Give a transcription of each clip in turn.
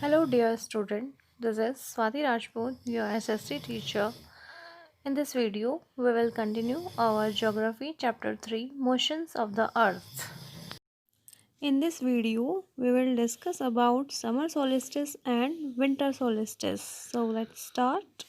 Hello, dear student. This is Swati Rajput, your SSC teacher. In this video, we will continue our Geography Chapter 3 Motions of the Earth. In this video, we will discuss about summer solstice and winter solstice. So, let's start.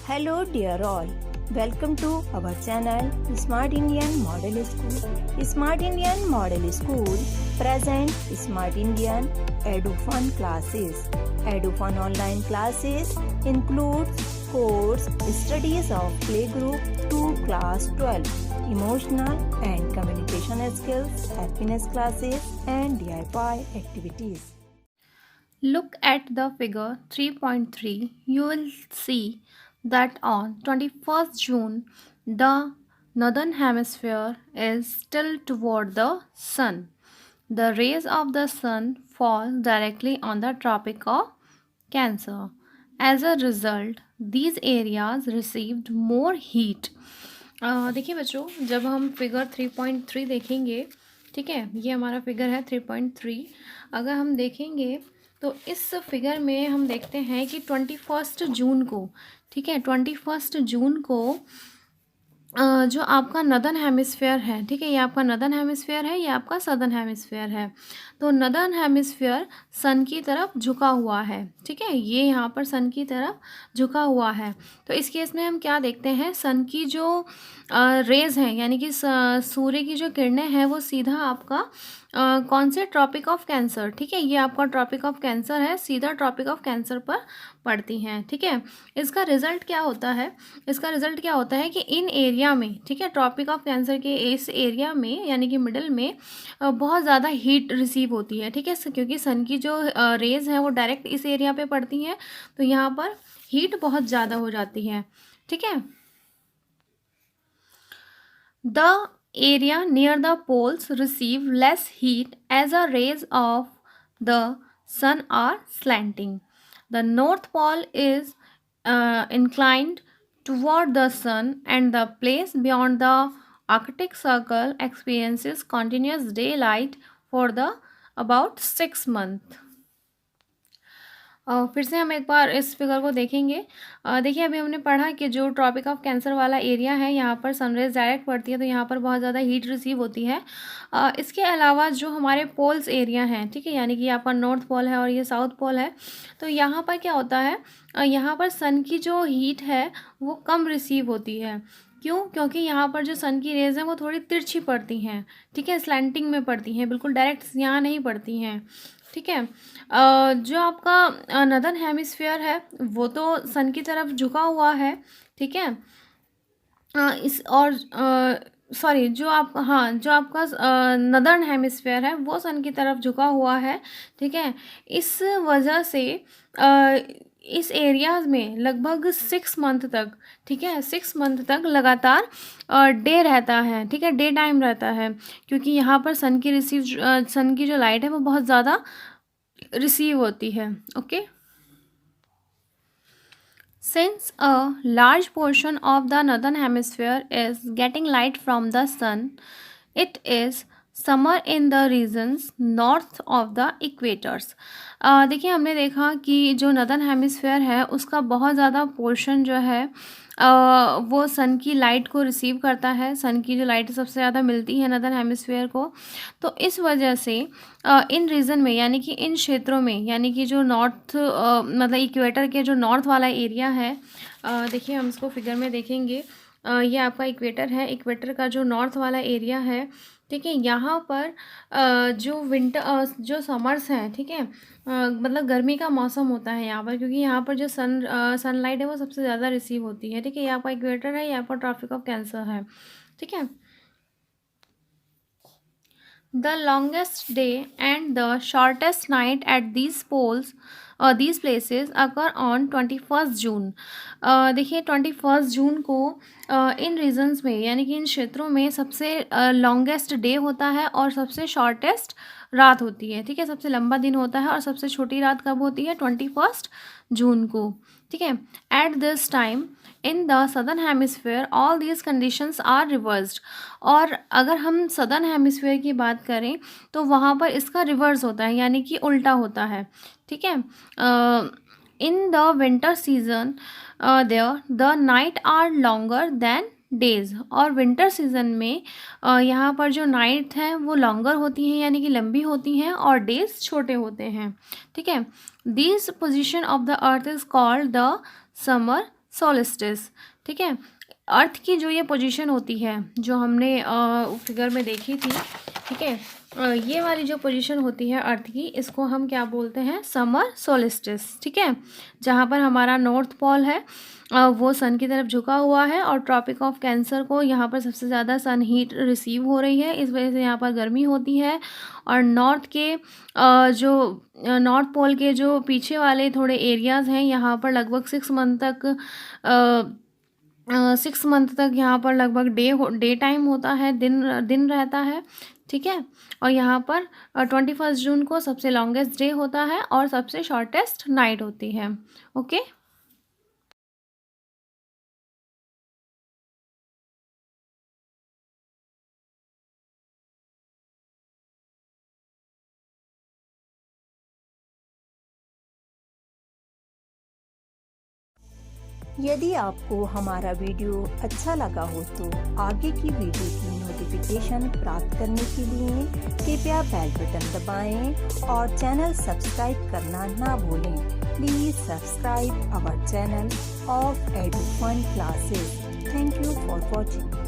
Hello dear all, welcome to our channel Smart Indian Model School. Smart Indian Model School present Smart Indian EduFun classes. EduFun online classes include course studies of playgroup to class 12, emotional and communication skills, happiness classes and DIY activities. Look at the figure 3.3. You will see that on 21st June, the northern hemisphere is still toward the sun. The rays of the sun fall directly on the Tropic of Cancer. As a result, these areas received more heat. देखिए बच्चों, जब हम figure 3.3 देखेंगे, ठीक है, ये हमारा figure है 3.3। अगर हम देखेंगे तो इस फिगर में हम देखते हैं कि 21 जून को, ठीक है, 21 जून को जो आपका नदर्न हेमिस्फेयर है, ठीक है, ये आपका नदर्न हेमिस्फेयर है, ये आपका सदर्न हेमिस्फेयर है। तो नदर्न हेमिस्फेयर सन की तरफ झुका हुआ है, ठीक है, ये यहाँ पर सन की तरफ झुका हुआ है। तो इस केस में हम क्या देखते हैं, सन की जो रेज़ हैं, यानी कि सूर्य की जो किरणें हैं, वो सीधा आपका कौन से ट्रॉपिक ऑफ कैंसर, ठीक है, ये आपका ट्रॉपिक ऑफ कैंसर है, सीधा ट्रॉपिक ऑफ कैंसर पर पड़ती हैं, ठीक है। इसका रिजल्ट क्या होता है, इसका रिजल्ट क्या होता है कि इन एरिया में, ठीक है, ट्रॉपिक ऑफ कैंसर के इस एरिया में यानी कि मिडल में बहुत ज़्यादा हीट रिसीव होती है, ठीक है, क्योंकि सन की जो रेज़ हैं वो डायरेक्ट इस एरिया पे पड़ती हैं, तो यहाँ पर हीट बहुत ज़्यादा हो जाती है, ठीक है। The area near the poles receive less heat as the rays of the sun are slanting. The North Pole is inclined toward the sun, and the place beyond the Arctic Circle experiences continuous daylight for the about 6 months. फिर से हम एक बार इस figure को देखेंगे। देखिए, अभी हमने पढ़ा कि जो ट्रॉपिक ऑफ कैंसर वाला एरिया है, यहाँ पर सनरेज डायरेक्ट पड़ती है, तो यहाँ पर बहुत ज़्यादा हीट रिसीव होती है। इसके अलावा जो हमारे पोल्स एरिया हैं, ठीक है, यानी कि यहाँ पर नॉर्थ पोल है और ये साउथ पोल है, तो यहाँ पर क्या होता है, यहाँ पर सन की जो हीट है वो कम रिसीव होती है। क्यों? क्योंकि यहाँ पर जो सन की रेज़ हैं वो थोड़ी तिरछी पड़ती हैं, ठीक है, स्लैंटिंग में पड़ती हैं, बिल्कुल डायरेक्ट यहाँ नहीं पड़ती हैं, ठीक है। जो आपका नदर्न हेमिस्फीयर है वो तो सन की तरफ झुका हुआ है, ठीक है। इस और सॉरी जो आप हाँ जो आपका नदर्न हेमिस्फीयर है वो सन की तरफ झुका हुआ है, ठीक है। इस वजह से इस एरियाज में लगभग 6 मंथ तक, ठीक है, 6 मंथ तक लगातार डे रहता है, ठीक है, डे टाइम रहता है, क्योंकि यहाँ पर सन की जो लाइट है वो बहुत ज़्यादा रिसीव होती है, okay. Since a large portion of the northern hemisphere is getting light from the sun, it is summer in the regions north of the equators. देखिए, हमने देखा कि जो नदर्न हेमिस्फेयर है उसका बहुत ज़्यादा पोर्शन जो है वो सन की लाइट को रिसीव करता है, सन की जो लाइट सबसे ज़्यादा मिलती है नदर्न हेमिस्फेयर को। तो इस वजह से इन रीजन में यानी कि इन क्षेत्रों में, यानी कि जो नॉर्थ मतलब इक्वेटर के जो नॉर्थ वाला एरिया है, देखिए हम इसको फिगर में देखेंगे, ये आपका इक्वेटर है, इक्वेटर का जो नॉर्थ वाला एरिया है, ठीक है, यहाँ पर जो समर्स हैं, ठीक है, मतलब गर्मी का मौसम होता है यहाँ पर, क्योंकि यहाँ पर जो सनलाइट है वो सबसे ज़्यादा रिसीव होती है, ठीक है। ये आपका इक्वेटर है, ये आपका ट्रॉपिक ऑफ कैंसर है, ठीक है। The longest day and the shortest night at these poles these places occur on 21st जून। देखिए 21 जून को इन रीजन्स में यानी कि इन क्षेत्रों में सबसे लॉन्गेस्ट डे होता है और सबसे शॉर्टेस्ट रात होती है, ठीक है, सबसे लंबा दिन होता है और सबसे छोटी रात कब होती है? 21 जून को, ठीक है। At this time in the southern hemisphere all these conditions are reversed. और अगर हम सदर्न हेमिस्फेयर की बात करें तो वहाँ पर इसका रिवर्स होता है, यानी कि उल्टा होता है। ठीक है, in the winter season there the night are longer than days. और विंटर सीजन में यहाँ पर जो नाइट हैं वो लॉन्गर होती हैं, यानी कि लंबी होती हैं, और डेज छोटे होते हैं। ठीक है, this position of the earth is called the summer solstice. ठीक है, अर्थ की जो ये पोजीशन होती है जो हमने फिगर में देखी थी, ठीक है, ये वाली जो पोजीशन होती है अर्थ की, इसको हम क्या बोलते हैं, समर सोलिस्टिस। ठीक है, जहाँ पर हमारा नॉर्थ पोल है वो सन की तरफ झुका हुआ है, और ट्रॉपिक ऑफ कैंसर को यहाँ पर सबसे ज़्यादा सन हीट रिसीव हो रही है, इस वजह से यहाँ पर गर्मी होती है। और नॉर्थ के जो नॉर्थ पोल के जो पीछे वाले थोड़े एरियाज़ हैं, यहाँ पर लगभग 6 मंथ तक यहाँ पर लगभग डे टाइम होता है, दिन रहता है। ठीक है, और यहाँ पर 21 जून को सबसे लॉन्गेस्ट डे होता है और सबसे शॉर्टेस्ट नाइट होती है। ओके, यदि आपको हमारा वीडियो अच्छा लगा हो तो आगे की वीडियो की नोटिफिकेशन प्राप्त करने के लिए कृपया बेल बटन दबाएं और चैनल सब्सक्राइब करना ना भूलें। Please subscribe our channel of Edufun classes. Thank you for watching.